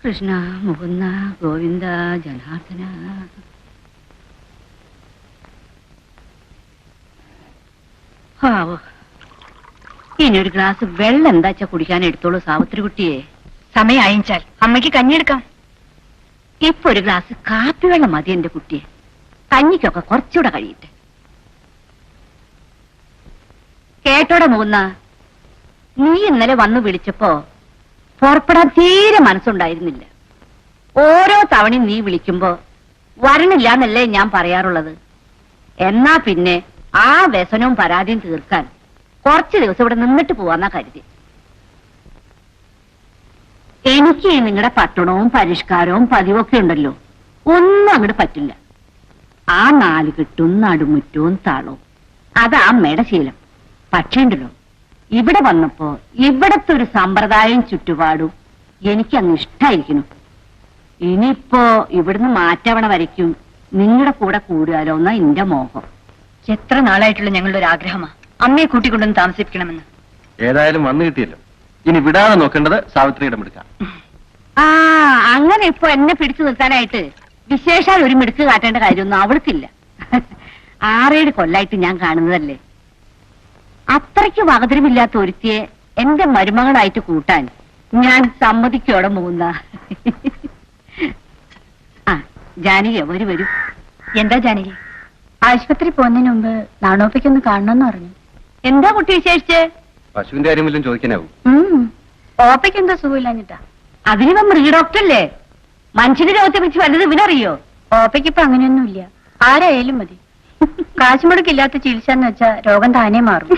കൃഷ്ണ മുകുന്ദ ഗോവിന്ദ ജനാർദ്ദന. ഇനി ഒരു ഗ്ലാസ് വെള്ളം എന്താച്ചാ കുടിക്കാൻ എടുത്തോളൂ സാവിത്രി കുട്ടിയെ. സമയം അയച്ചാൽ അമ്മയ്ക്ക് കഞ്ഞിയെടുക്കാം. ഇപ്പൊ ഒരു ഗ്ലാസ് കാപ്പി വെള്ളം മതി എന്റെ കുട്ടിയെ. കഞ്ഞിക്കൊക്കെ കുറച്ചുകൂടെ കഴിയട്ടെ. കേട്ടോടെ മുകുന്ന, നീ ഇന്നലെ വന്നു വിളിച്ചപ്പോ പുറപ്പെടാൻ തീരെ മനസ്സുണ്ടായിരുന്നില്ല. ഓരോ തവണയും നീ വിളിക്കുമ്പോ വരണില്ല എന്നല്ലേ ഞാൻ പറയാറുള്ളത്. എന്നാ പിന്നെ ആ വ്യസനവും പരാതിയും തീർക്കാൻ കുറച്ചു ദിവസം ഇവിടെ നിന്നിട്ട് പോവാന്നാ കരുതി. എനിക്ക് നിങ്ങളുടെ പട്ടണവും പരിഷ്കാരവും പതിവൊക്കെ ഉണ്ടല്ലോ, ഒന്നും അങ്ങോട്ട് പറ്റില്ല. ആ നാലുകെട്ടും നടുമുറ്റവും താളവും അതാ അമ്മയുടെ ശീലം. പക്ഷേ ഉണ്ടല്ലോ, ഇവിടെ വന്നപ്പോ ഇവിടത്തെ ഒരു സമ്പ്രദായവും ചുറ്റുപാടും എനിക്കങ്ങ് ഇഷ്ടായിരിക്കുന്നു. ഇനിയിപ്പോ ഇവിടുന്ന് മാറ്റവണ വരയ്ക്കും നിങ്ങളുടെ കൂടെ കൂടുകയാലോ എന്നാ എന്റെ മോഹം. എത്ര നാളായിട്ടുള്ള ഞങ്ങളുടെ ഒരു ആഗ്രഹമാ അമ്മയെ കൂട്ടിക്കൊണ്ടൊന്ന് താമസിപ്പിക്കണമെന്ന്. ഏതായാലും വന്നു കിട്ടിയല്ലോ, ഇനി വിടാതെ നോക്കേണ്ടത് സാവിത്രിയുടെ മിടുക്കാം. ആ അങ്ങനെ ഇപ്പൊ എന്നെ പിടിച്ചു നിർത്താനായിട്ട് വിശേഷാൽ ഒരു മിടുക്ക് കാട്ടേണ്ട കാര്യമൊന്നും അവൾക്കില്ല. 6-7 കൊല്ലായിട്ട് ഞാൻ കാണുന്നതല്ലേ. അത്രയ്ക്ക് വകതിരിവില്ലാത്ത ഒരുത്തിയെ എന്റെ മരുമകളായിട്ട് കൂട്ടാൻ ഞാൻ സമ്മതിക്കോടെ പോകുന്ന. ആ ജാനകി വരൂ. എന്താ ജാനകി? ആശുപത്രി പോകുന്നതിന് മുമ്പ് നാണോപ്പയ്ക്കൊന്ന് കാണണമെന്ന് പറഞ്ഞു. എന്താ കുട്ടി വിശേഷിച്ച്? പശുവിന്റെ കാര്യം വല്ലതും ചോദിക്കാനാവും. ഓപ്പയ്ക്ക് എന്താ സുഖമില്ലാഞ്ഞിട്ടാ? അതിനിപ്പോ മൃഗ ഡോക്ടറല്ലേ, മനുഷ്യന്റെ രോഗത്തെ കുറിച്ച് വല്ലത് ഇവനറിയോ? ഓപ്പയ്ക്ക് ഇപ്പൊ അങ്ങനെയൊന്നുമില്ല, ആരായാലും മതി. കാശ് മുടക്കില്ലാത്ത ചികിത്സ എന്ന് വെച്ചാ രോഗം താനേ മാറും.